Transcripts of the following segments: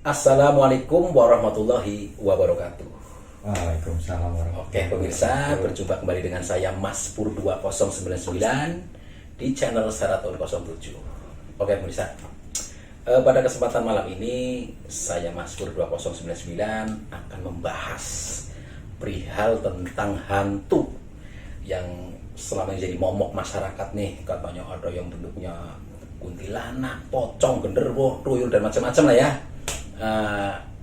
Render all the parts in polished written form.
Assalamualaikum warahmatullahi wabarakatuh. Waalaikumsalam warahmatullahi Oke pemirsa, berjumpa kembali dengan saya Mas Pur 2099 di channel Seraton 07. Oke pemirsa, pada kesempatan malam ini saya Mas Pur 2099 akan membahas perihal tentang hantu yang selama ini jadi momok masyarakat nih. Katanya ada yang bentuknya kuntilanak, pocong, genderuwo, tuyul dan macam-macam lah ya.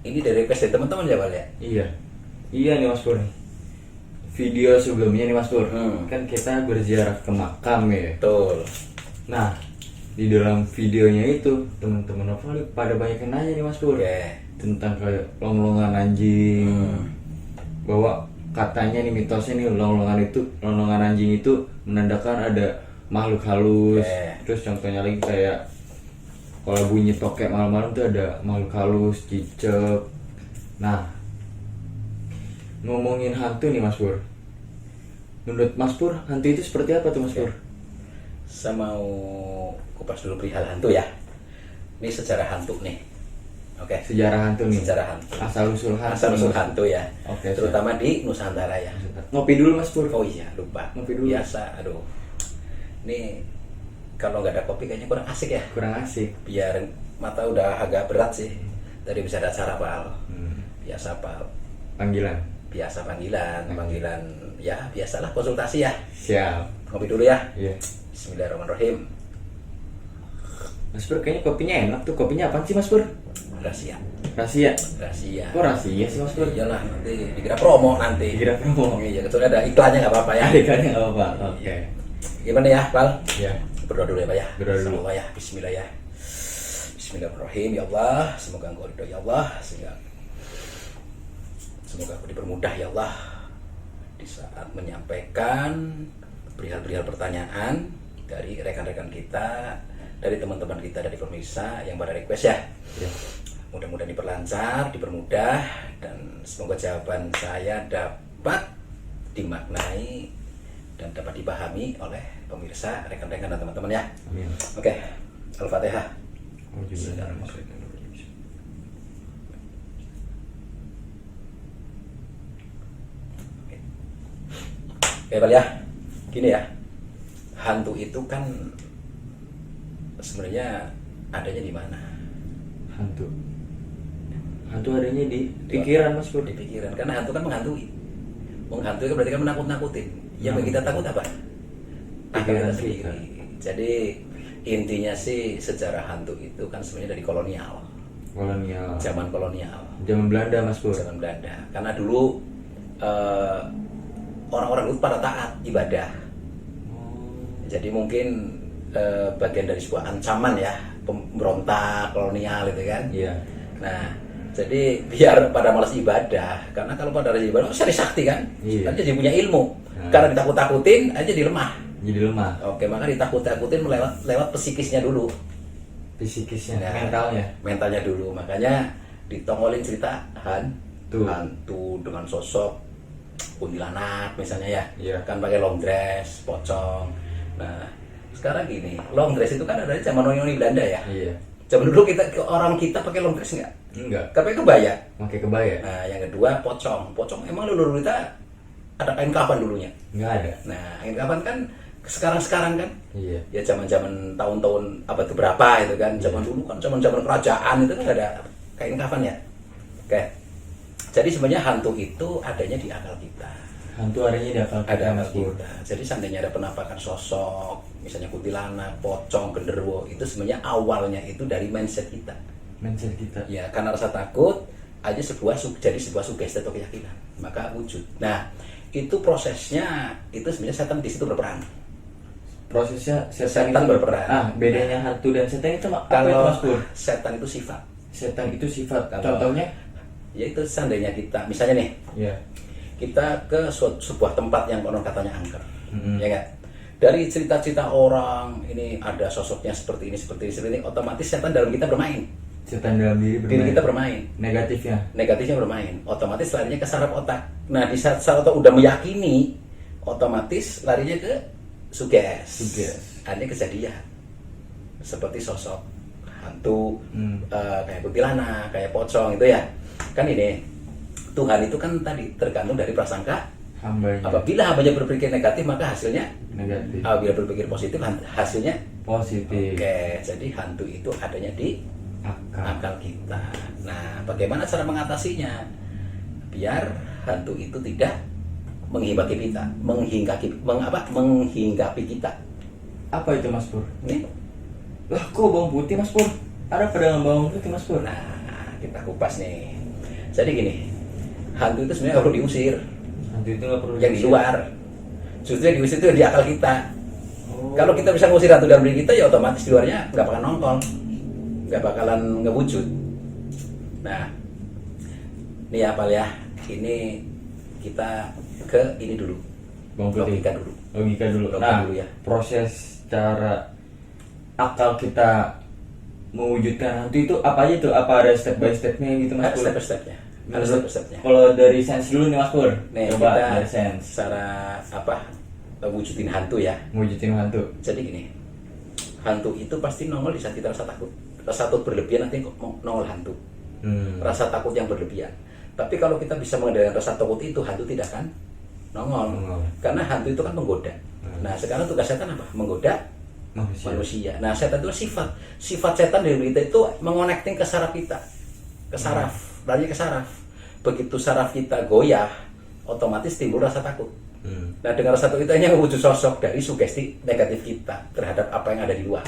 Ini dari request dari teman-teman ya Pak ya? Iya nih Mas Pur. Video sebelumnya nih Mas Pur, kan kita berziarah ke makam ya. Betul. Nah, di dalam videonya itu teman-teman pada banyak yang nanya nih Mas Pur, tentang kayak longlongan anjing. Bahwa katanya nih mitosnya nih longlongan anjing itu menandakan ada makhluk halus. Terus contohnya lagi kayak kalau bunyi tokek malam-malam tuh ada makhluk halus, cicak. Nah, ngomongin hantu nih Mas Pur, menurut Mas Pur hantu itu seperti apa tuh Mas Pur? Saya mau kupas dulu perihal hantu ya. Ini sejarah hantu nih. Oke. Sejarah hantu nih. Sejarah hantu. Asal-usul hantu ya. Oke. Terutama di Nusantara ya. Ngopi dulu Mas Pur. Oh iya, lupa. Ngopi dulu. Biasa, aduh. Ini kalau nggak ada kopi kayaknya kurang asik ya. Kurang asik. Biar mata udah agak berat sih. Tadi bisa ada acara Pak. Biasa Pak. Panggilan Panggilan ya biasalah konsultasi ya. Siap. Ngopi dulu ya. Iya. Bismillahirrahmanirrahim. Mas Pur kayaknya kopinya enak tuh. Kopinya apaan sih Mas Pur? Rahasia. Rahasia. Kok rahasia sih Mas Pur? Iyalah nanti dikira promo nanti. Dikira promo. Iya, kecuali ada iklannya nggak apa-apa ya. Iklannya nggak apa-apa. Oke. Gimana ya, Pal? Iya. Berdoa dulu ya, Pak ya. Berdoa dulu. Semoga ya. Bismillah ya. Bismillahirrahmanirrahim. Ya Allah, semoga Engkau ridho ya Allah, semoga aku dipermudah ya Allah di saat menyampaikan perihal pertanyaan dari rekan-rekan kita, dari teman-teman kita, dari pemirsa yang pada request ya. Mudah-mudahan diperlancar, dipermudah, dan semoga jawaban saya dapat dimaknai dan dapat dipahami oleh pemirsa, rekan-rekan dan teman-teman ya. Amin. Oke, Al-Fatihah. Oke, Bal ya. Gini ya. Hantu itu kan sebenarnya adanya di mana? Hantu adanya di pikiran Mas Pur. Di pikiran. Karena hantu kan menghantui. Menghantui kan berarti kan menakut-nakutin. Yang kita takut apa? Pikiran kita sendiri. Jadi intinya sih sejarah hantu itu kan sebenarnya dari kolonial. Zaman kolonial. Zaman Belanda Mas Pur. Zaman Belanda. Karena dulu orang-orang itu pada taat ibadah. Jadi mungkin bagian dari sebuah ancaman ya, pemberontak kolonial itu kan. Iya. Nah, jadi biar pada malas ibadah, karena kalau pada malas ibadah cari sakti kan, kan jadi punya ilmu. Karena ditakut-takutin aja jadi lemah. Oke, maka ditakut-takutin lewat psikisnya dulu. Mentalnya dulu. Makanya ditongolin cerita hantu dengan sosok kuntilanak misalnya ya. Kan pakai long dress, pocong. Nah, sekarang gini, long dress itu kan ada dari zaman noni Belanda ya. Iya. Zaman dulu orang kita pakai long dress enggak? Enggak. Pakai kebaya. Pakai kebaya. Nah, yang kedua pocong. Pocong emang dulu kita ada kain kafan dulunya? Enggak ada. Nah, kain kafan kan sekarang kan? Iya. Ya zaman-zaman tahun-tahun abad keberapa itu kan. Zaman dulu kan zaman-zaman kerajaan itu kan ada kain kafan ya. Oke. Jadi sebenarnya hantu itu adanya di akal kita. Ada akal kita. Jadi seandainya ada penampakan sosok, misalnya kuntilanak, pocong, genderuwo, itu sebenarnya awalnya itu dari mindset kita. Ya, karena rasa takut aja jadi sebuah sugesti atau keyakinan, maka wujud. Nah, itu prosesnya itu sebenarnya setan di situ berperan. Setan berperan. Bedanya hantu dan setan itu apa itu Mas Pur? Setan itu sifat. Contohnya? Ya itu seandainya kita, misalnya nih. Iya. Kita ke sebuah tempat yang konon katanya angker, ya kan? Dari cerita-cerita orang ini ada sosoknya seperti ini, otomatis setan dalam kita bermain. Diri kita bermain. Negatifnya bermain. Otomatis larinya ke saraf otak. Nah, di saat saraf otak udah meyakini, otomatis larinya ke suges. Ada kejadian seperti sosok hantu, kayak kuntilanak, kayak pocong itu ya. Kan ini Tuhan itu kan tadi tergantung dari prasangka hambanya. Apabila hambanya berpikir negatif maka hasilnya Negatif. apabila berpikir positif hasilnya Positif. Oke, jadi hantu itu adanya di akal kita. Nah, bagaimana cara mengatasinya? Biar hantu itu tidak menghinggapi kita, menghinggapi kita. Apa itu Mas Pur? Nih, Lah kok bawang putih Mas Pur? Ada pedagang bawang putih Mas Pur? nah kita kupas nih. Jadi gini, hantu itu sebenarnya nggak perlu diusir, Hantu itu nggak perlu yang di diusir. luar. Justru yang diusir itu yang di akal kita. Oh. Kalau kita bisa ngusir hantu dalam diri kita, ya otomatis di luarnya nggak bakalan nongol, nggak bakalan ngewujud. Nah, ini apa ya? Ini kita ke ini dulu, Bawang putih. logika dulu. Logika dulu. Logika Nah, dulu ya. proses cara akal kita mewujudkan hantu itu apa aja tuh? Apa ada step by stepnya gitu Mas Ada Pur? step-stepnya. Ada Menurut- step-stepnya. Kalau dari sense dulu nih Mas Pur. Nih Coba kita dari sense. cara apa wujudin hantu ya. Mewujudin hantu. Jadi gini, hantu itu pasti nongol di saat kita rasa takut. Rasa takut berlebihan nanti kok nongol hantu. Rasa takut yang berlebihan. Tapi kalau kita bisa mengendalikan rasa takut itu, hantu tidak akan nongol. Karena hantu itu kan menggoda. Nah sekarang tugas setan apa? Menggoda manusia. Nah setan itu sifat setan dari kita itu mengonekting ke saraf kita, ke saraf, lari ke saraf. Begitu saraf kita goyah, otomatis timbul rasa takut. Nah dengan rasa takut itu hanya wujud sosok dari sugesti negatif kita terhadap apa yang ada di luar.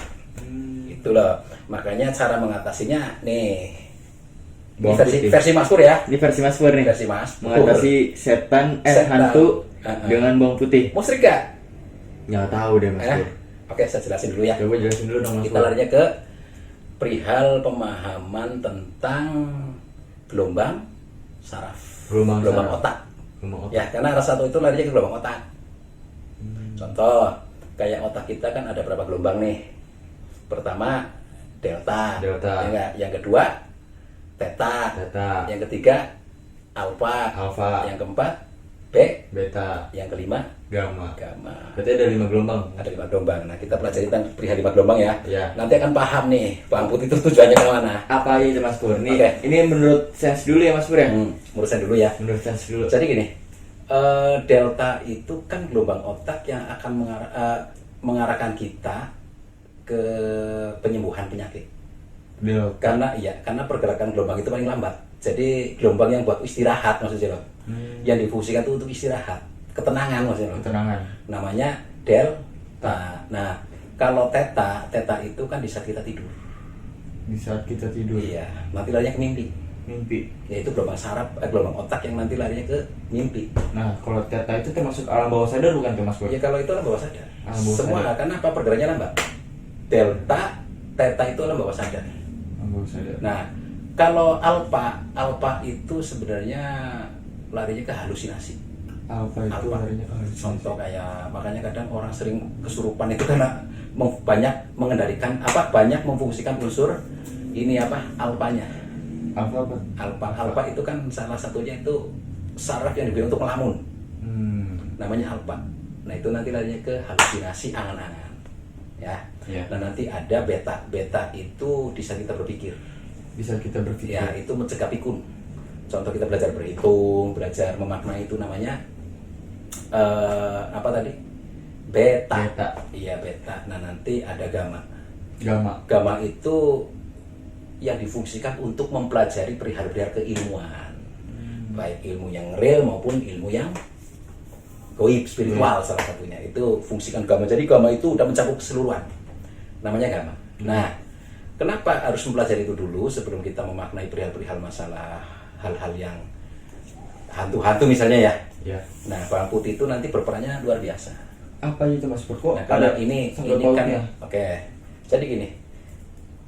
Itulah makanya cara mengatasinya nih. Ini Bawang putih. versi Mas Pur ya. Ini versi Mas Pur nih. Versi Mas Pur. Mengatasi setan hantu dengan bawang putih. Musrik gak? Nggak tahu deh Mas Pur. Oke, saya jelasin dulu ya. Coba jelasin dulu dong Mas Kita Pur. larinya ke perihal pemahaman tentang gelombang saraf, Gelombang saraf. otak. Gelombang otak. Ya, karena rasa satu itu larinya ke gelombang otak. Contoh, kayak otak kita kan ada berapa gelombang nih? Pertama delta, Delta. Ya nggak? Yang kedua theta, Theta. yang ketiga alpha, Alpha. yang keempat Beta. yang kelima Gamma. gamma. Berarti ada 5 gelombang. Ada 5 gelombang. Nah, kita pelajari tentang perihal 5 gelombang ya. Ya. Nanti akan paham nih, bawang putih itu tujuannya ke mana. Apa aja itu Mas Pur? Nih, Oke. ini menurut sense dulu ya Mas Pur ya? Urusan dulu ya. Menurut sense dulu. Jadi gini, delta itu kan gelombang otak yang akan mengarahkan kita ke penyembuhan penyakit. Delta. Karena pergerakan gelombang itu paling lambat. Jadi gelombang yang buat istirahat maksudnya loh. Yang difungsikan itu untuk istirahat, ketenangan maksudnya loh. Ketenangan. Namanya delta. Nah, kalau theta itu kan di saat kita tidur. Di saat kita tidur. Iya, nanti larinya ke mimpi. Mimpi. Yaitu gelombang saraf, gelombang otak yang nanti larinya ke mimpi. Nah, kalau theta itu termasuk alam bawah sadar bukan tuh Mas Pur? Ya kalau itu alam bawah sadar. Alam bawah Semua sadar. karena apa pergerakannya lambat. Theta itu alam bawah sadar. Alam bawah sadar. Nah, kalau alpha itu sebenarnya larinya ke halusinasi. Apa itu Alpha. harinya halusinasi? Contoh kayak makanya kadang orang sering kesurupan itu karena banyak mengendalikan banyak memfungsikan unsur ini alpanya. Apa? Alpha itu kan salah satunya itu saraf yang digunakan untuk melamun. Namanya alpha. Nah itu nanti larinya ke halusinasi, angan-angan. Ya. Ya. Nah nanti ada beta. Beta itu bisa kita berpikir. Bisa kita berpikir. Ya itu mencegah pikun. Contoh kita belajar berhitung, belajar memaknai itu namanya apa tadi? Beta. Beta. Iya beta. Nah nanti ada gamma. Gamma. Gamma itu yang difungsikan untuk mempelajari perihal-perihal keilmuan, baik ilmu yang real maupun ilmu yang goib, spiritual salah satunya. Itu fungsikan gamma. Jadi gamma itu udah mencakup keseluruhan. Namanya gamma. Nah, kenapa harus mempelajari itu dulu sebelum kita memaknai perihal-perihal masalah hal-hal yang hantu-hantu misalnya ya. Ya. Nah, bawang putih itu nanti berperannya luar biasa. Apa itu Mas Pur? Kok Nah, kalau ada ini sangkut kan pautnya? oke. Jadi gini.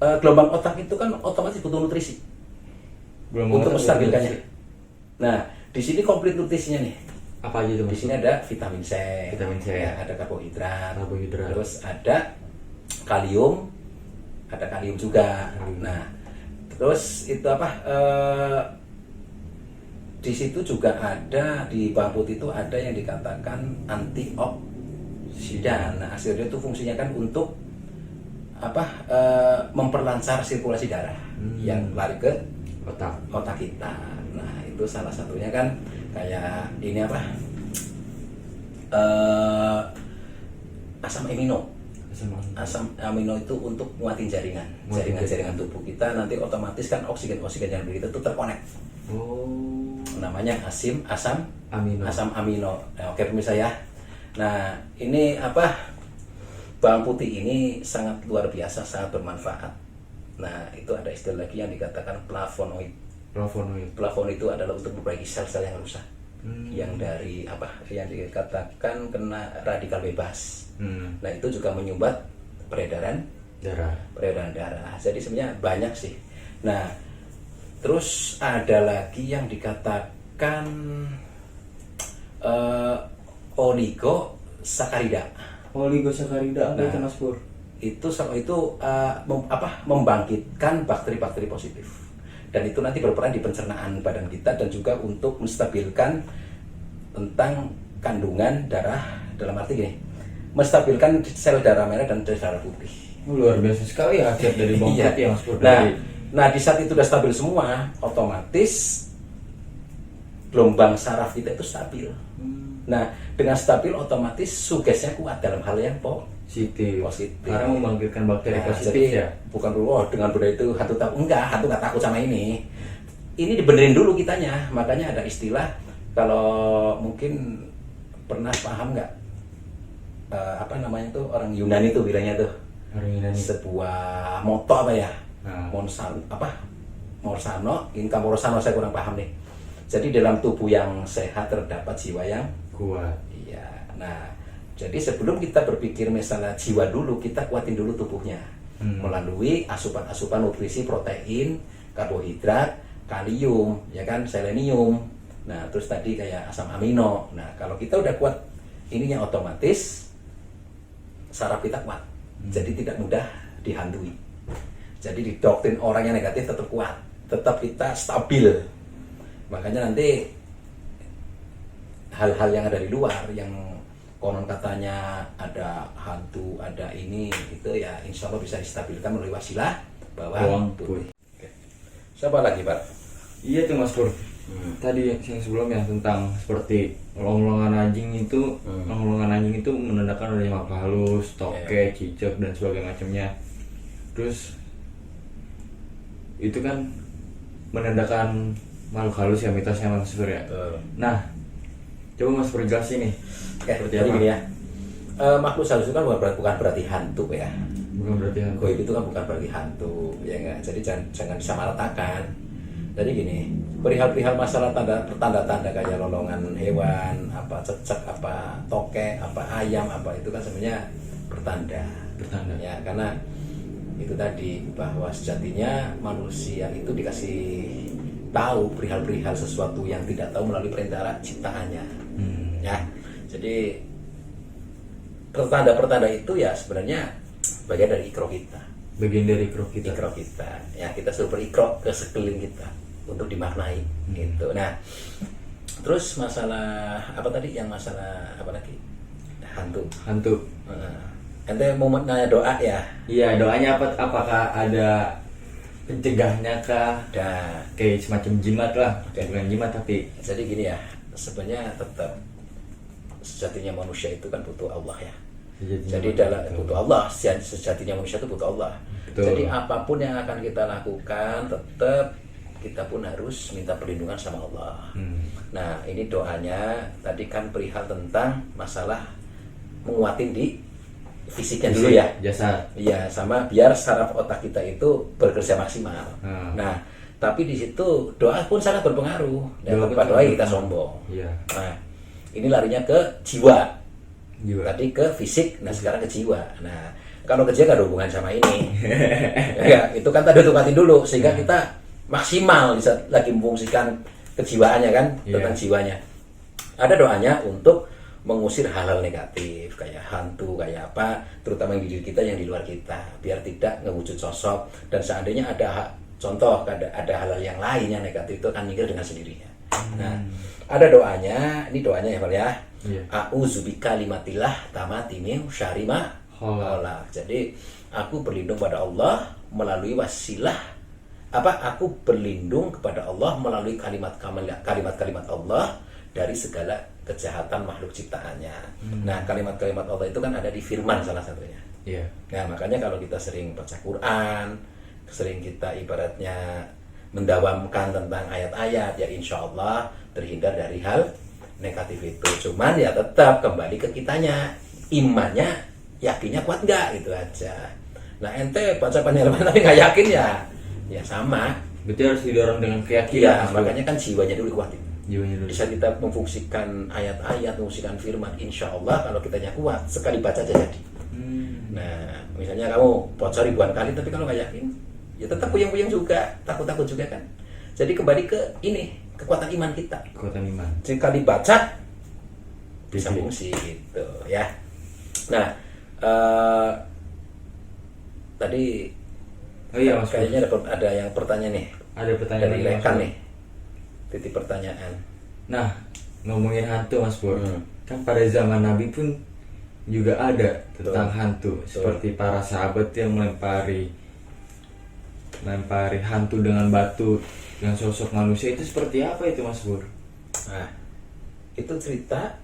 Gelombang otak itu kan otomatis butuh nutrisi Belum untuk mau menstabilkannya. Nah, di sini komplit nutrisinya nih. Apa aja itu Di Mas? sini ada vitamin C, Vitamin C. ya, ada karbohidrat, Karbohidrat. terus ada kalium, juga. Nah, terus itu di situ juga ada di bawang putih itu ada yang dikatakan antioksidan. Nah, hasilnya itu fungsinya kan untuk memperlancar sirkulasi darah yang lari ke otak kita. Nah itu salah satunya kan kayak ini asam amino. Asam amino itu untuk nguatin jaringan tubuh kita, nanti otomatis kan oksigen yang begitu itu terkonek. Namanya asam amino. Nah, oke pemirsa ya. Nah ini bawang putih ini sangat luar biasa, sangat bermanfaat. Nah itu ada istilah lagi yang dikatakan flavonoid. Flavonoid itu adalah untuk memperbaiki sel-sel yang rusak, yang dari yang dikatakan kena radikal bebas. Nah itu juga menyumbat peredaran darah. Jadi sebenarnya banyak sih. Nah terus ada lagi yang dikatakan oligosakarida apa itu Mas Pur? Itu membangkitkan bakteri-bakteri positif, dan itu nanti berperan di pencernaan badan kita dan juga untuk menstabilkan tentang kandungan darah, dalam arti gini, menstabilkan sel darah merah dan sel darah putih. Luar biasa sekali ya khasiat dari bawang putih ya Mas Pur. Nah di saat itu udah stabil semua, otomatis gelombang saraf kita itu stabil. Nah dengan stabil otomatis sugesnya kuat dalam hal yang positif. Karena membangkitkan bakteri positif jadi, ya. Bukan dengan budaya itu hantu nggak takut sama ini. Ini dibenerin dulu kitanya. Makanya ada istilah, kalau mungkin pernah paham nggak, namanya tuh orang Yunani tuh bilangnya tuh. Sebuah moto Morsano, saya kurang paham nih. Jadi dalam tubuh yang sehat terdapat jiwa yang kuat. Iya. Nah, jadi sebelum kita berpikir misalnya jiwa dulu, kita kuatin dulu tubuhnya melalui asupan nutrisi protein, karbohidrat, kalium, ya kan, selenium. Nah, terus tadi kayak asam amino. Nah, kalau kita udah kuat ininya, otomatis saraf kita kuat. Jadi tidak mudah dihantui. Jadi didoktrin orang yang negatif tetap kuat, tetap kita stabil. Makanya nanti hal-hal yang ada di luar, yang konon katanya ada hantu, ada ini, itu ya insya Allah bisa distabilkan melalui wasilah bawang putih. Siapa lagi Pak? Iya tuh Mas Pur. Tadi yang sebelumnya tentang seperti long-longan anjing itu, menandakan adanya makhluk halus, toke, cicak dan sebagainya macamnya. Terus itu kan menandakan makhluk halus ya, mitosnya Mas Pur ya. Nah, coba Mas Pur jelasin nih. Jadi gini ya, makhluk halus itu kan bukan berarti hantu ya. Bukan berarti hantu. Goib itu kan bukan berarti hantu, ya enggak. Jadi jangan disamaratakan. Jadi gini, perihal masalah tanda-tanda kayak lolongan hewan, cecek, toke, ayam, itu kan sebenarnya bertanda. Ya, karena itu tadi bahwa sejatinya manusia itu dikasih tahu perihal sesuatu yang tidak tahu melalui perintah ciptaannya. Ya. Jadi pertanda itu ya sebenarnya bagian dari ikro kita. Ikro kita. Ya, kita suruh berikro ke sekeliling kita untuk dimaknai gitu. Nah, terus masalah masalah apa lagi? Hantu. Ente mau nanya doa ya? Iya, doanya apakah ada pencegahnya kah? Ada. Kayak semacam jimat lah, bukan jimat tapi. Jadi gini ya, sebenarnya tetap sejatinya manusia itu kan butuh Allah ya. Jadi butuh Allah, sejatinya manusia itu butuh Allah. Betul. Jadi apapun yang akan kita lakukan, tetap kita pun harus minta perlindungan sama Allah. Nah, ini doanya tadi kan perihal tentang masalah menguatin di fisiknya dulu ya. Jasad. Iya, sama biar saraf otak kita itu bekerja maksimal. Nah, tapi di situ doa pun sangat berpengaruh. Dan tanpa doa kita sombong. Iya. Nah, ini larinya ke jiwa. Tadi ke fisik, nah sekarang ke jiwa. Nah, kalau ke jiwa gak ada hubungan sama ini. Ya, itu kan tadi tukatin dulu sehingga kita maksimal bisa lagi memfungsikan kejiwaannya kan, tentang jiwanya. Ada doanya untuk mengusir hal-hal negatif kayak hantu, kayak apa, terutama yang di diri kita, yang di luar kita, biar tidak ngewujud sosok. Dan seandainya ada contoh, ada hal-hal yang lain yang negatif, itu akan minggir dengan sendirinya. Nah, ada doanya, ini doanya ya Pak ya. A'udzubika kalimatillah tamati min syarri ma khalaq. Jadi Aku berlindung pada Allah melalui wasilah aku berlindung kepada Allah melalui kalimat-kalimat Allah dari segala kejahatan makhluk ciptaannya. Nah, kalimat-kalimat Allah itu kan ada di firman salah satunya. Iya. Nah, makanya kalau kita sering baca Quran, sering kita ibaratnya mendawamkan tentang ayat-ayat, ya insya Allah terhindar dari hal negatif itu. Cuman ya tetap kembali ke kitanya, imannya, yakinnya kuat nggak, gitu aja. Nah, ente baca penyelaman tapi nggak yakin ya sama. Berarti harus didorong dengan keyakinan. Iya, makanya kan jiwanya dulu dikuatin. Jiwanya dulu. Bisa kita memfungsikan ayat-ayat, memfungsikan firman, insya Allah kalau kitanya kuat, sekali baca aja jadi. Nah, misalnya kamu baca ribuan kali tapi kalau nggak yakin, ya tetap puyeng-puyeng juga, takut-takut juga kan. Jadi kembali ke ini, kekuatan iman kita. Kekuatan iman. Sekali baca bisa fungsi gitu ya. Nah, tadi iya, Mas, kayaknya ada yang pertanyaan nih. Ada pertanyaan dari lagi, rekan Mas. nih. Titip pertanyaan. Nah, ngomongin hantu, Mas Pur. Kan pada zaman Nabi pun juga ada tentang hantu. Seperti para sahabat yang melempari hantu dengan batu, dengan sosok manusia, itu seperti apa itu, Mas Pur? Nah, itu cerita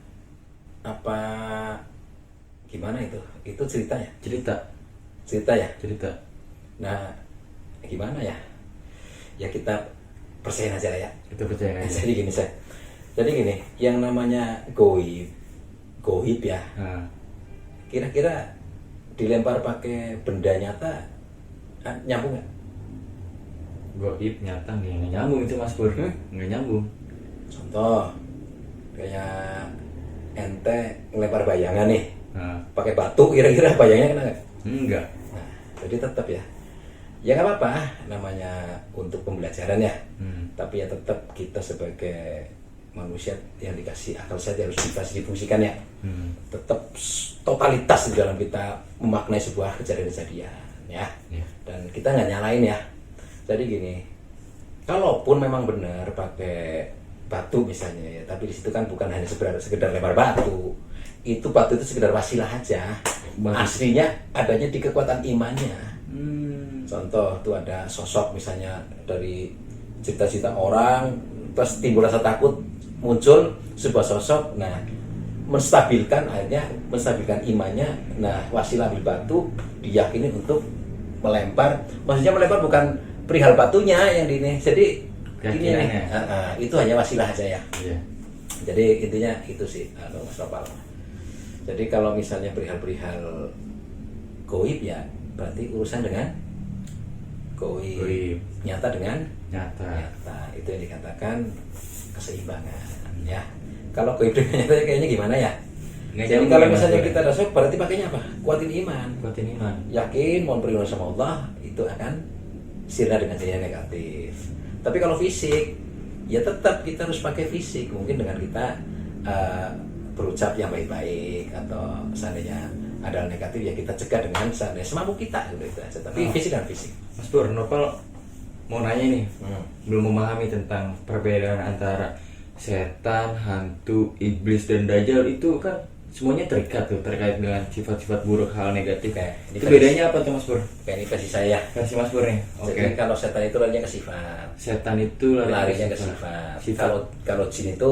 apa gimana itu? Itu ceritanya? Cerita ya? Cerita. Nah, gimana ya? Ya kita percayain aja lah ya. Itu percaya aja. Jadi gini, yang namanya goib ya. Nah, Kira-kira dilempar pakai benda nyata nyambung nggak? goib nyata nggak nyambung itu, Mas Pur. Nggak nyambung. Contoh, kayak ente ngelempar bayangan nih, Nah, pakai batu, kira-kira bayangnya kena nggak? enggak. Nah, jadi tetap ya nggak apa-apa, namanya untuk pembelajaran ya. Tapi ya tetap kita sebagai manusia yang dikasih akal sehat harus difungsikan ya. Tetap totalitas di dalam kita memaknai sebuah kejadian-kejadian ya. Dan kita nggak nyalain ya. Jadi gini, kalaupun memang benar pakai batu misalnya ya, tapi di situ kan bukan hanya sekedar lempar batu. Itu batu itu sekedar wasilah aja. Aslinya adanya di kekuatan imannya. Contoh tuh ada sosok misalnya dari cerita-cerita orang, terus timbul rasa takut, muncul sebuah sosok, nah menstabilkan imannya. Nah, wasilah ambil batu diyakini untuk melempar. Maksudnya melempar bukan perihal batunya yang ini. Jadi ini nih, itu hanya wasilah aja ya. Iya. Jadi intinya itu sih, Mas Nopal. Jadi kalau misalnya perihal goib ya berarti urusan dengan goib. Nyata dengan nyata. Itu yang dikatakan keseimbangan ya. Kalau goib dengan nyata kayaknya gimana ya? Jadi kalau misalnya kita ada shock berarti pakainya apa? Kuatin iman. Yakin mohon perlindungan sama Allah, itu akan sirna dengan jadinya negatif. Tapi kalau fisik ya tetap kita harus pakai fisik. Mungkin dengan kita berucap yang baik-baik, atau seandainya ada hal negatif ya kita cegah dengan seandainya semampu kita gitu aja. Tapi fisik dan fisik. Mas Pur, Nopal mau nanya nih, belum memahami tentang perbedaan antara setan, hantu, iblis, dan dajjal. Itu kan semuanya terkait dengan sifat-sifat buruk, hal negatif. Itu bedanya apa tuh, Mas Pur? Kayak ini versi saya. Versi Mas Pur nih. Jadi kalau setan itu larinya ke sifat. Setan itu larinya ke sifat. Kalau jin itu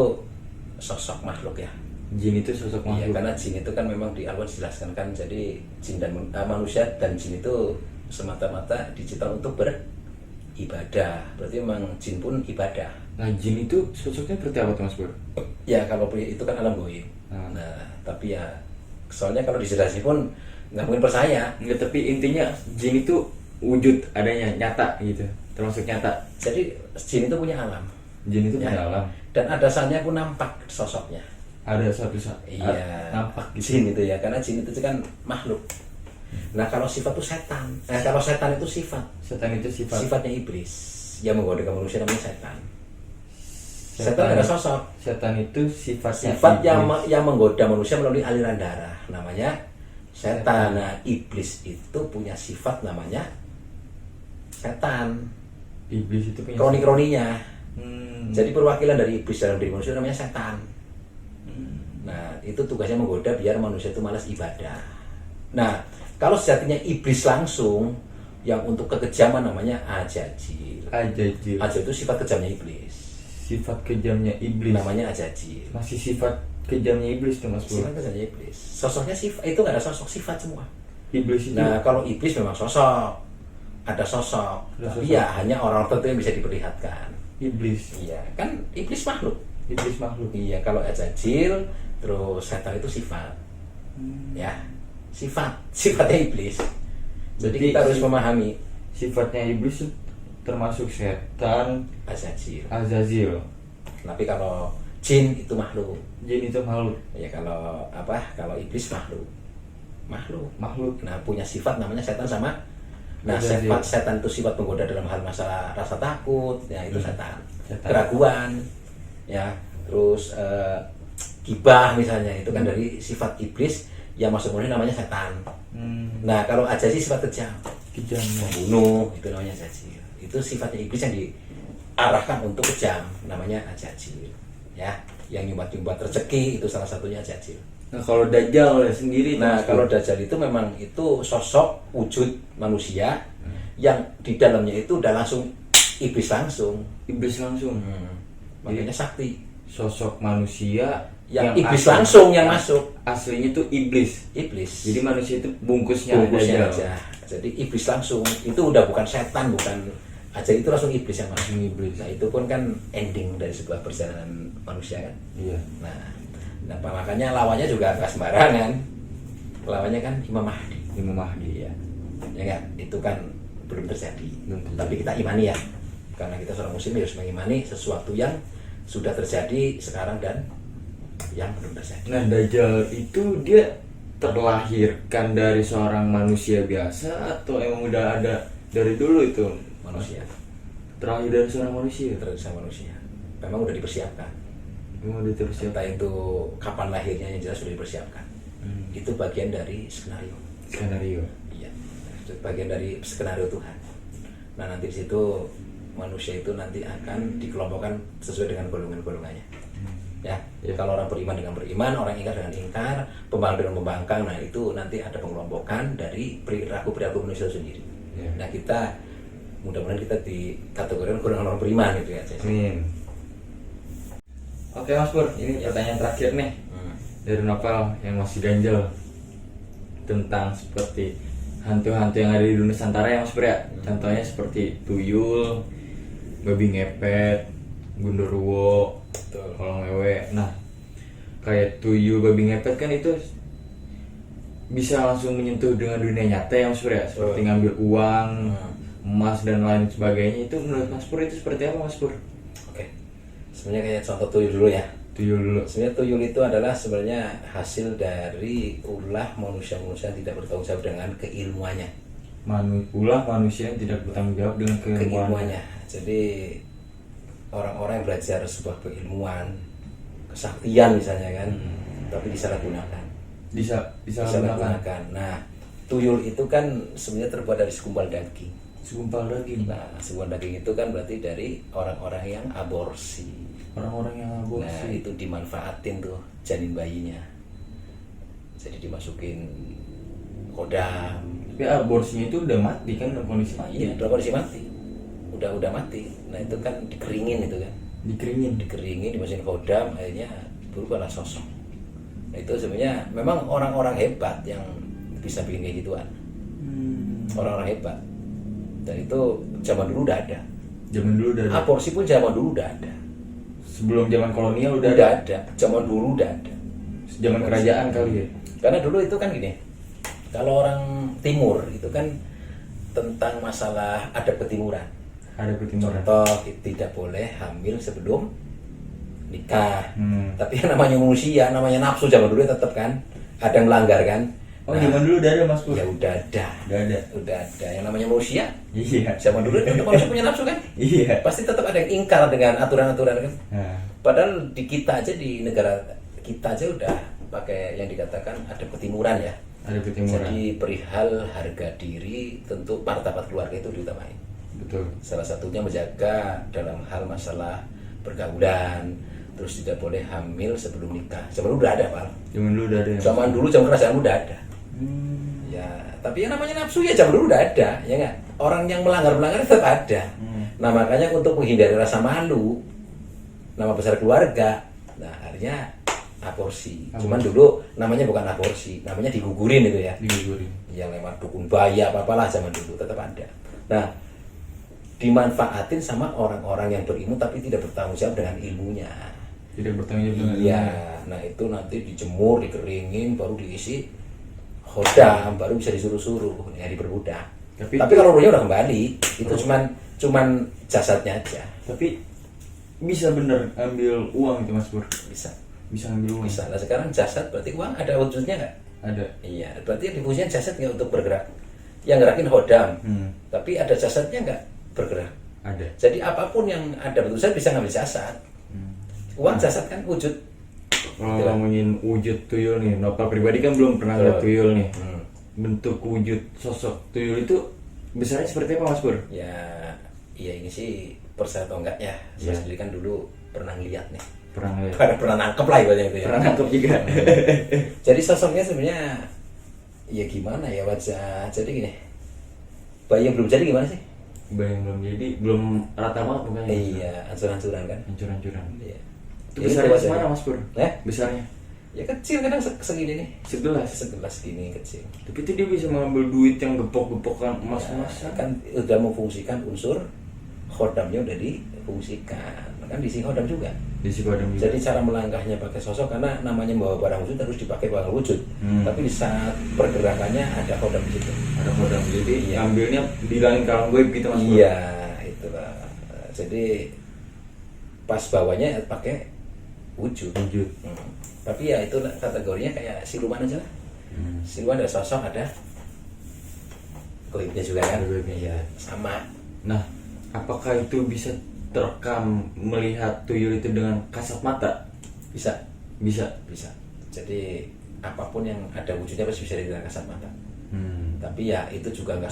sosok makhluk ya. Jin itu sosok makhluk. Iya, karena jin itu kan memang di Al-Quran dijelaskan kan, jadi jin dan manusia dan jin itu semata-mata diciptakan untuk beribadah. Berarti memang jin pun ibadah. Nah, jin itu sosoknya seperti apa tuh, Mas Pur? Ya kalau itu kan alam goib. Nah, tapi ya soalnya kalau dijelasin pun nggak mungkin percaya. Enggak, tapi intinya jin itu wujud adanya, nyata gitu, termasuk nyata. Jadi jin itu punya alam. Jin itu punya alam. Dan ada saatnya pun nampak sosoknya. Ada suatu saat. Iya. Nampak gitu. Jin itu ya, karena jin itu kan makhluk. Nah kalau sifat itu setan. Kalau setan itu sifat. Setan itu sifat. Sifatnya iblis. Yang menggoda manusia namanya setan. Setan ada sosok. Setan itu sifatnya. Sifat yang menggoda manusia melalui aliran darah. Namanya setan. Nah iblis itu punya sifat namanya setan. Iblis itu punya kroni-kroninya. Jadi perwakilan dari iblis dalam diri manusia namanya setan. Nah itu tugasnya menggoda biar manusia itu malas ibadah. Nah Kalau sejatinya iblis langsung yang untuk kekejaman namanya ajajil. Ajajil. Ajajil itu sifat kejamnya iblis. Sifat kejamnya iblis. Namanya ajajil. Masih sifat kejamnya iblis tuh Mas Pur. Sifat kejamnya iblis. Sosoknya sifat itu nggak ada sosok, sifat semua. Iblis itu. Nah kalau iblis memang sosok, ada sosok. Tapi ya hanya orang tertentu yang bisa diperlihatkan. Iblis. Iya, kan iblis makhluk. Iblis makhluk. Iya, kalau ajajil, terus setan itu sifat. Ya, sifatnya iblis. Jadi kita harus memahami sifatnya iblis itu termasuk setan, ajajil. Azazil. Tapi kalau jin itu makhluk. Jin itu makhluk. Ya kalau apa? Kalau iblis makhluk. Makhluk. Nah, punya sifat namanya setan sama. Nah, Azazil. setan itu sifat penggoda dalam hal masalah rasa takut, ya itu setan. Setan. Keraguan, ya. Terus gibah misalnya itu kan dari sifat iblis yang masuk mulai namanya setan. Nah, kalau ajazil sifat kejam. Kejam. Membunuh itu namanya ajazil. Itu sifatnya iblis yang diarahkan untuk kejam, namanya ajazil. Ya, yang nyumbat-nyumbat rezeki itu salah satunya ajazil. Nah, kalau Dajjal sendiri. Nah, kalau Dajjal itu memang itu sosok wujud manusia yang di dalamnya itu udah langsung iblis langsung. Iblis langsung. Makanya sakti. Sosok manusia Yang iblis langsung yang masuk. Aslinya tuh iblis. Iblis. Jadi manusia itu bungkusnya Bungkusnya Dajjal. aja. Jadi iblis langsung. Itu udah bukan setan, bukan aja, itu langsung iblis yang masuk. Iblis. Nah, itu pun kan ending dari sebuah perjalanan manusia kan. Iya. Nah, makanya lawannya juga nggak sembarangan. Lawannya kan Imam Mahdi. Imam Mahdi. Ya nggak, itu kan belum terjadi. Belum terjadi. Tapi kita imani ya, karena kita seorang muslim harus mengimani sesuatu yang sudah terjadi sekarang dan yang belum terjadi. Nah, Dajjal itu dia terlahirkan dari seorang manusia biasa atau emang udah ada dari dulu itu Manusia, terlahir dari seorang manusia? terjadi sama manusia. Memang udah dipersiapkan. Emang udah terus Entah itu kapan lahirnya yang jelas sudah dipersiapkan. Itu bagian dari skenario. skenario. Iya, itu bagian dari skenario Tuhan. Nah, nanti di situ manusia itu nanti akan dikelompokkan sesuai dengan golongan-golongannya. Ya, kalau orang beriman dengan beriman, orang ingkar dengan ingkar, pembangkang dengan pembangkang. Nah, itu nanti ada pengelompokan dari perilaku manusia sendiri. Ya. Nah, kita mudah-mudahan kita dikategorikan golongan orang beriman gitu ya. Amin. Oke Mas Pur, ini pertanyaan terakhir nih dari novel yang masih ganjel tentang seperti hantu-hantu yang ada di Nusantara ya Mas Pur ya. Contohnya seperti tuyul, babi ngepet, gundurwo, kolong wewe. Nah, kayak tuyul, babi ngepet kan itu bisa langsung menyentuh dengan dunia nyata ya Mas Pur ya. Seperti ngambil uang, emas dan lain sebagainya. Itu menurut Mas Pur itu seperti apa Mas Pur? Oke. Sebenarnya kayak contoh tuyul dulu ya. Tuyul dulu. Sebenarnya tuyul itu adalah sebenarnya hasil dari ulah manusia-manusia yang tidak bertanggung jawab dengan keilmuannya. Ulah manusia yang tidak bertanggung jawab dengan keilmuannya. Jadi orang-orang yang belajar sebuah keilmuan, kesaktian misalnya kan, tapi disalahgunakan. Disalahgunakan. Nah, tuyul itu kan sebenarnya terbuat dari segumpal daging. Segumpal daging. Nah, segumpal daging itu kan berarti dari orang-orang yang aborsi. Orang-orang yang aborsi. Nah, itu dimanfaatin tuh janin bayinya. Jadi dimasukin kodam. Tapi aborsinya itu udah mati kan, dalam kondisi mati. Iya, dalam kondisi mati. Udah mati. Nah, itu kan dikeringin itu kan. Dikeringin, dimasukin kodam, akhirnya berubahlah sosok. Nah, itu sebenarnya memang orang-orang hebat yang bisa bikin kayak gituan. Orang-orang hebat. Dan itu zaman dulu udah ada. Aborsi pun zaman dulu udah ada. Sebelum zaman kolonial udah ada. Zaman dulu udah ada. Zaman kerajaan kali ya. Karena dulu itu kan gini. Kalau orang timur itu kan tentang masalah adat ketimuran. Contoh, tidak boleh hamil sebelum nikah. Tapi yang namanya manusia, namanya nafsu zaman dulu tetap kan ada yang melanggar kan. Oh, zaman dulu udah ada Mas Pur. Ya udah ada. Yang namanya manusia. Iya. Zaman dulu kan manusia punya nafsu kan. Iya. Pasti tetap ada yang ingkar dengan aturan-aturan kan. Nah. Padahal di kita aja, di negara kita aja udah pakai yang dikatakan ada ketimuran ya. Ada ketimuran. Jadi perihal harga diri, tentu martabat keluarga itu diutamain. Betul. Salah satunya menjaga dalam hal masalah pergaulan, terus tidak boleh hamil sebelum nikah. Zaman dulu udah ada, Pak. Zaman dulu udah ada. Zaman dulu, zaman kerajaan udah ada. Ya, tapi yang namanya nafsu ya zaman dulu udah ada, ya nggak? Orang yang melanggar tetap ada. Nah makanya untuk menghindari rasa malu, nama besar keluarga, nah akhirnya aborsi. Cuman dulu namanya bukan aborsi, namanya digugurin itu ya. Digugurin. Yang lewat dukun bayi apa-apalah zaman dulu tetap ada. Nah dimanfaatin sama orang-orang yang berilmu tapi tidak bertanggung jawab dengan ilmunya. Tidak bertanggung jawab dengan Iya, nah itu nanti dijemur, dikeringin, baru diisi hodam, baru bisa disuruh-suruh, ya diperbudak. Tapi kalau ruhnya udah kembali, itu cuman jasadnya aja. Tapi bisa bener ambil uang itu Mas Pur? Bisa ambil uang? Bisa. Nah sekarang jasad berarti uang ada wujudnya nggak? Ada. Iya, berarti difungsikan jasad nggak untuk bergerak. Yang gerakin hodam, tapi ada jasadnya nggak bergerak. Ada. Jadi apapun yang ada bentuk jasad bisa ngambil jasad. Uang jasad kan wujud. Kalau ngomongin wujud tuyul nih, Nopal pribadi kan belum pernah lihat tuyul nih. Bentuk wujud sosok tuyul itu besarnya seperti apa Mas Pur? Ya, ini sih percaya atau enggak ya. Saya sendiri kan dulu pernah lihat nih. Pernah nangkep lah ibaratnya itu ya. Pernah nangkep juga. Jadi sosoknya sebenarnya ya gimana ya wajah. Jadi gini. Bayi yang belum jadi gimana sih? Bayi yang belum jadi belum rata banget mukanya. Iya, hancur-hancuran kan? Hancur-hancuran. Iya. Itu besarnya semana Mas Pur? Besarnya? Ya kecil kadang segini nih. Segelas gini kecil. Tapi itu dia bisa mengambil duit yang gepok-gepokan emas-emas. Ya, kan udah memfungsikan unsur khodamnya udah difungsikan. Kan diisi khodam juga. Jadi cara melangkahnya pakai sosok karena namanya membawa barang wujud harus dipakai barang wujud. Tapi di saat pergerakannya ada khodam di situ. Ada khodam. Jadi ambilnya di langit kalang goib gitu Mas. Iya, itulah. Jadi pas bawahnya pakai wujud. Tapi ya itu kategorinya kayak siluman aja lah. Siluman ada sosok, ada goibnya juga kan. Iya, sama. Nah, apakah itu bisa terekam melihat tuyul itu dengan kasat mata? Bisa. Bisa. Jadi apapun yang ada wujudnya pasti bisa dilihat dengan kasat mata. Tapi ya itu juga nggak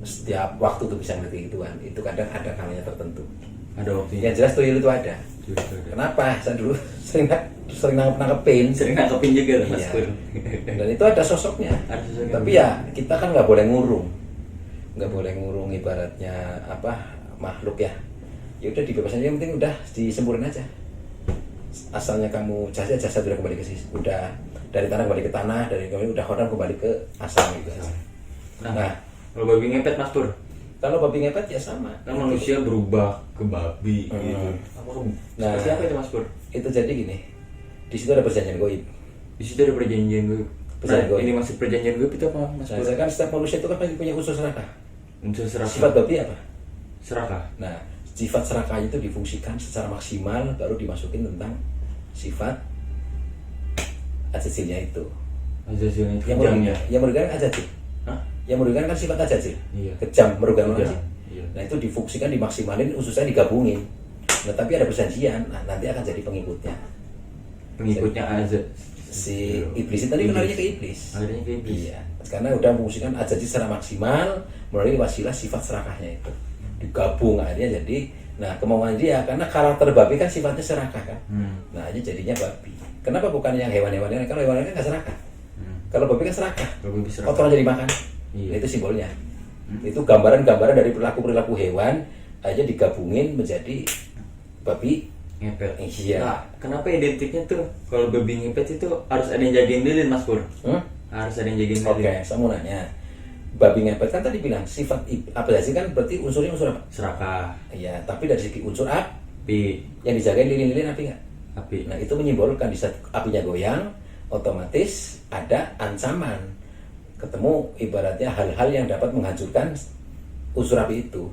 setiap waktu tuh bisa ngerti gituan. Itu kadang ada kalanya tertentu. Ada waktunya. Yang jelas tuyul itu ada. Kenapa? Saya dulu sering nangkepin juga Mas Pur. Dan itu ada sosoknya. Tapi ya kita kan nggak boleh ngurung ibaratnya makhluk ya. Ya udah dibebasin aja, yang penting udah disempurnain aja. Asalnya kamu jasad udah kembali ke sisi, udah dari tanah kembali ke tanah, dari kembali udah khodam kembali ke asal gitu. Nah, kalau babi ngepet Mas Pur? Kalau babi ngepet ya sama. Kan manusia berubah ke babi gitu. Nah, seperti apa itu Mas Pur? Itu jadi gini. Di situ ada perjanjian goib. Ini masih perjanjian goib itu apa Mas Pur? Nah, kan setiap manusia itu kan pasti punya unsur serakah. Sifat babi apa? Serakah. Nah, sifat serakah itu difungsikan secara maksimal baru dimasukin tentang sifat azazilnya itu. Azazilnya itu yang merugikan azazil. Yang merugikan kan sifat azazil. Kejam, merugikan orang sih. Nah, itu difungsikan, dimaksimalin, ususnya digabungin. Nah, tapi ada perjanjian, nanti akan jadi pengikutnya azazil. Si iblis tadi menariknya ke iblis. Iya. Karena udah memfungsikan azazil secara maksimal melalui wasilah sifat serakahnya itu. Digabung akhirnya jadi kemauan dia, karena karakter babi kan sifatnya serakah kan. Nah, ini jadinya babi. Kenapa bukan yang hewan-hewan lain? Kalau hewan lain kan nggak serakah. Kalau babi kan serakah. Kotoran jadi makan. Itu simbolnya. Itu gambaran-gambaran dari perilaku hewan aja digabungin menjadi babi ngepet. Iya. Nah, kenapa identiknya tuh kalau babi ngepet itu harus ada yang jagain lilin Mas Pur? Harus ada yang jagain lilin. Oke, saya mau nanya. Babi ngepet kan tadi bilang sifat apa sih kan, berarti unsurnya unsur apa? Serakah. Iya, tapi dari segi unsur api. Yang dijagain lilin-lilin api nggak? Api. Nah, itu menyimbolkan di saat apinya goyang, otomatis ada ancaman. Ketemu ibaratnya hal-hal yang dapat menghancurkan unsur api itu.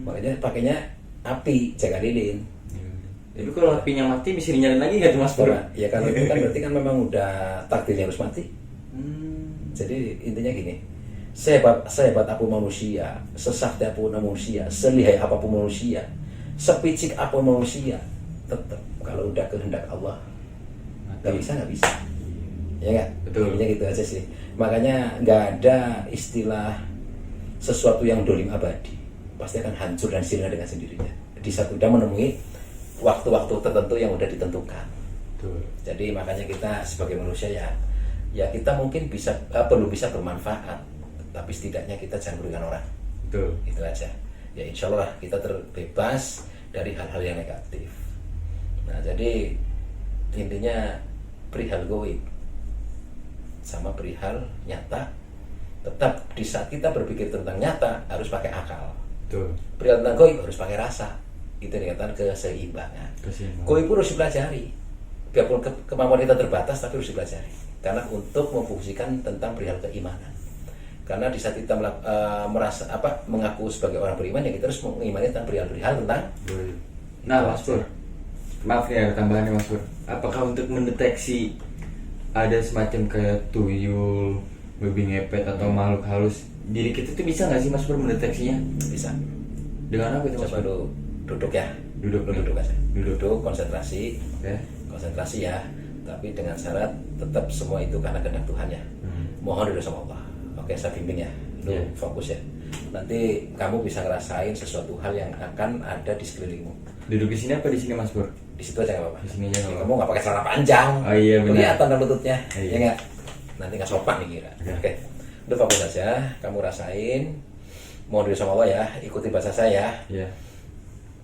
Makanya pakainya api, jaga lilin. Tapi kalau apinya mati bisa dinyalain lagi nggak tuh Mas Pur? Ya kalau itu kan berarti kan memang udah takdirnya harus mati. Jadi intinya gini, sehebat apapun manusia, sesakti apapun manusia, selihai apapun manusia, sepicik apapun manusia, tetap kalau udah kehendak Allah nggak bisa. Ya nggak? Betul. Intinya gitu aja sih. Makanya nggak ada istilah sesuatu yang dolim abadi, pasti akan hancur dan sirna dengan sendirinya. Di saat udah menemui waktu-waktu tertentu yang udah ditentukan. Betul. Jadi makanya kita sebagai manusia ya ya kita mungkin bisa belum bisa bermanfaat, tapi setidaknya kita jangan merugikan orang. Betul. Itu aja. Ya insya Allah kita terbebas dari hal-hal yang negatif. Nah jadi intinya perihal goib sama perihal nyata, tetap di saat kita berpikir tentang nyata harus pakai akal. Betul. Perihal tentang goib harus pakai rasa. Itu dikatakan keseimbangan. Goib pun harus dipelajari. Biarpun kemampuan kita terbatas, tapi harus dipelajari. Karena untuk memfungsikan tentang perihal keimanan. Karena di saat kita mengaku sebagai orang beriman, ya kita harus mengimani tentang perihal tentang goib. Nah, Mas Pur, maaf nih ada tambahannya Mas Pur. Apakah untuk mendeteksi ada semacam kayak tuyul, babi ngepet atau makhluk halus, diri kita tuh bisa nggak sih Mas Pur mendeteksinya? Bisa. Dengan apa itu Mas Pur? Duduk ya. Duduk aja. Duduk konsentrasi. Okay. Konsentrasi ya. Tapi dengan syarat tetap semua itu karena kehendak Tuhan ya. Mohon ridho sama Allah. Oke, saya bimbing ya. Lu fokus ya. Nanti kamu bisa ngerasain sesuatu hal yang akan ada di sekelilingmu. Duduk di sini apa di sini Mas Pur? Di situ aja nggak apa-apa. Di sini aja nggak apa-apa. Kamu nggak pakai celana panjang. Oh iya benar. Kelihatan lututnya. Iya. Ya nggak? Nanti nggak sopan nih kira. Oke. Udah fokus aja. Kamu rasain. Mohon ridho sama Allah ya. Ikuti bahasa saya. Iya.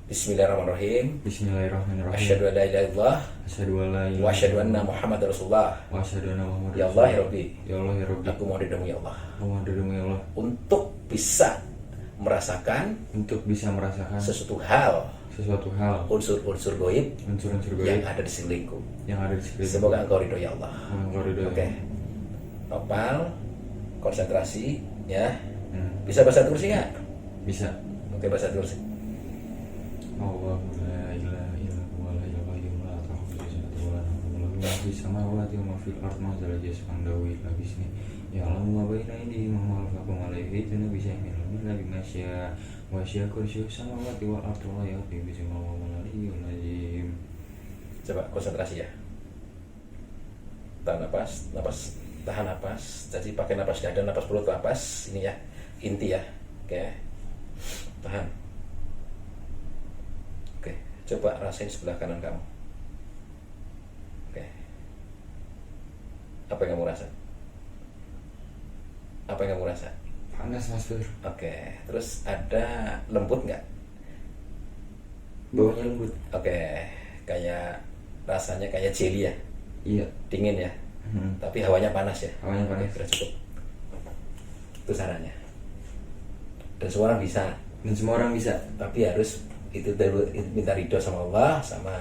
Bismillahirrahmanirrahim. Bismillahirrahmanirrahim. Asyhadu an la ilaha illallah Asyhadu an la ilaha wa asyhadu anna Muhammadar Rasulullah. wa asyhadu anna Muhammadar Ya Allah ya Rabbi. Ya Allah ya Rabbi. Aku mohon ridhomu ya Allah. Alhamdulillah ya Allah. Untuk bisa merasakan sesuatu hal, unsur-unsur goib yang ada di sekelilingku. Semoga engkau ridho ya Allah. Oke. Nopal, konsentrasi ya. Bisa bahasa Turki nggak? Bisa. Oke, bahasa Turki. Allahu la ilaha illa huwa la ilaha illa huwa ta'ala wa la fis samawati wa ma fil ardi ma zala yasmandawi la bisni ya Allah ma baina aydihim wa ma khalaqahum alaihi tuna bisa min la bimasya wa sya kursi samawati wal ardi la yaqi bi samawati wal azim. Coba konsentrasi ya. Tahan napas. Jadi pakai napas dada, napas perut, napas ini ya. Inti ya. Oke. Tahan. Oke, coba rasain sebelah kanan kamu. Oke. Apa yang kamu rasa? Panas Mas Pur. Oke, terus ada lembut nggak? Baunya lembut. Oke, kayak rasanya kayak jelly ya? Iya. Dingin ya? Tapi hawanya panas ya? Hawanya panas. Oke, sudah cukup. Itu sarannya. Dan semua orang bisa. Tapi harus itu minta ridho sama Allah, sama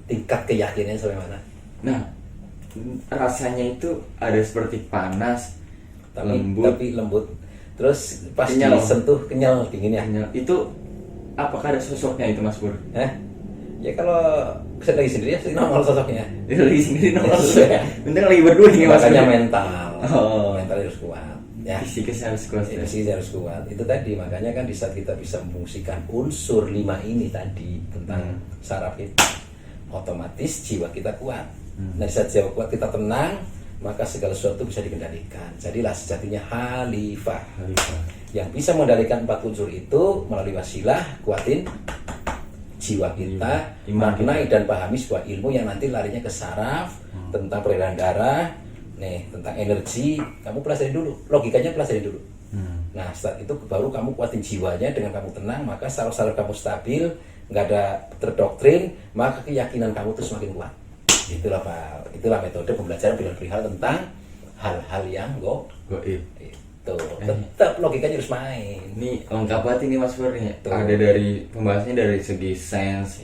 tingkat keyakinannya sampai mana. Nah, rasanya itu ada seperti panas, tapi lembut. Terus pas kenyal. disentuh kenyal, dingin ya. Itu apakah ada sosoknya itu Mas Pur? Ya kalau bisa lagi sendiri ya normal sosoknya. Dia lagi sendiri normal sosoknya. Bentar lagi berdua ini Mas. Makanya mental. Oh. Mental harus kuat. Ya. Fisiknya harus kuat. Fisiknya harus kuat. Itu tadi makanya kan di saat kita bisa memfungsikan unsur 5 ini tadi tentang saraf kita, otomatis jiwa kita kuat. Nah di saat jiwa kuat kita tenang, maka segala sesuatu bisa dikendalikan. Jadilah sejatinya Khalifah. Yang bisa mengendalikan 4 unsur itu melalui wasilah kuatin jiwa kita, maknai dan pahami sebuah ilmu yang nanti larinya ke saraf, tentang peredaran darah, tentang energi. Kamu pelajari dulu, logikanya pelajari dulu. Nah setelah itu baru kamu kuatin jiwanya. Dengan kamu tenang, maka saraf-saraf kamu stabil, nggak ada terdoktrin, maka keyakinan kamu tuh semakin kuat. Itulah metode pembelajaran perihal tentang hal-hal yang goib. Itu tetap logikanya harus main. Ini lengkap banget ini Mas Pur nih. Ada dari pembahasannya dari segi sains,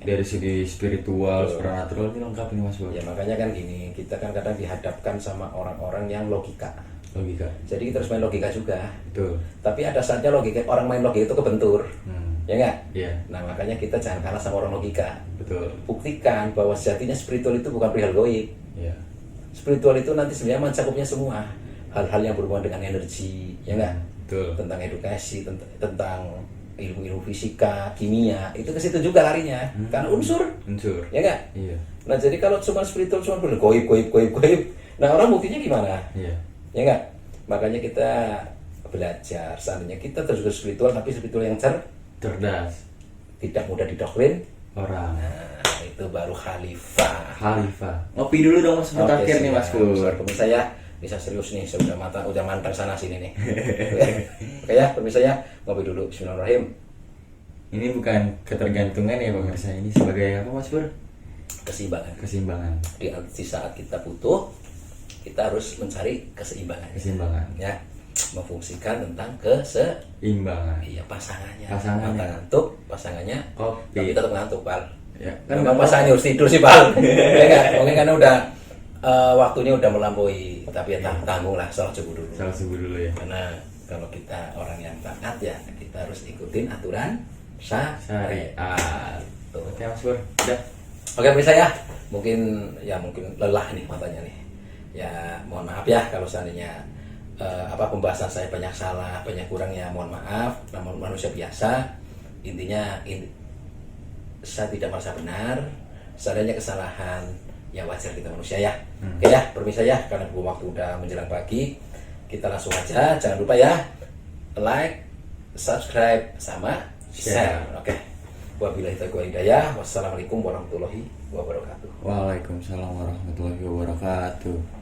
dari segi spiritual, supernatural, ini lengkap ini Mas Pur. Ya makanya kan gini, kita kan kadang dihadapkan sama orang-orang yang logika. Jadi kita harus main logika juga. Betul. Tapi ada saatnya orang main logika itu kebentur. Ya enggak? Iya. Nah makanya kita jangan kalah sama orang logika. Betul. Buktikan bahwa sejatinya spiritual itu bukan perihal goib. Iya. Spiritual itu nanti sebenarnya mencakupnya semua hal-hal yang berhubungan dengan energi, ya enggak? Betul. Tentang edukasi, tentang ilmu-ilmu fisika, kimia, itu ke situ juga larinya. Karena unsur. Ya enggak? Iya. Nah jadi kalau cuma spiritual cuma goib, nah orang buktinya gimana? Iya. Ya enggak? Makanya kita belajar, seandainya kita terus spiritual, tapi spiritual yang cerdas, tidak mudah didoktrin orang. Nah itu baru khalifah. Ngopi dulu dong Mas Pur, terakhir nih Mas Pur. Pemirsa ya, bisa serius nih, saya udah mantap sana sini nih. Oke ya, pemirsa ya, ngopi dulu. Bismillahirrahmanirrahim. Ini bukan ketergantungan ya pemirsa, ini sebagai apa Mas Pur? Keseimbangan. Di saat kita butuh, kita harus mencari keseimbangan. Ya, memfungsikan tentang keseimbangan. Iya, pasangannya. Pasangannya ngantuk, pasangannya kopi. Tapi tetap ngantuk, Pal. Ya, kan memang pasangannya harus tidur sih, Pal. Ya kan? Mungkin karena udah waktunya udah melampaui, tapi ya tanggung lah, sholat subuh dulu. Ya. Karena kalau kita orang yang taat ya, kita harus ikutin aturan syariat. Oke Mas Pur, udah. Oke pemirsa ya, mungkin lelah nih matanya nih. Ya mohon maaf ya kalau seandainya pembahasan saya banyak salah, banyak kurang ya, mohon maaf. Namun manusia biasa, intinya saya tidak merasa benar. Seandainya kesalahan, ya wajar kita manusia ya. Oke ya pemirsa ya, karena waktu udah menjelang pagi, kita langsung aja. Jangan lupa ya, like, subscribe, sama share. Oke. Wabillahi taufiq wal hidayah. Wassalamualaikum warahmatullahi wabarakatuh. Waalaikumsalam warahmatullahi wabarakatuh.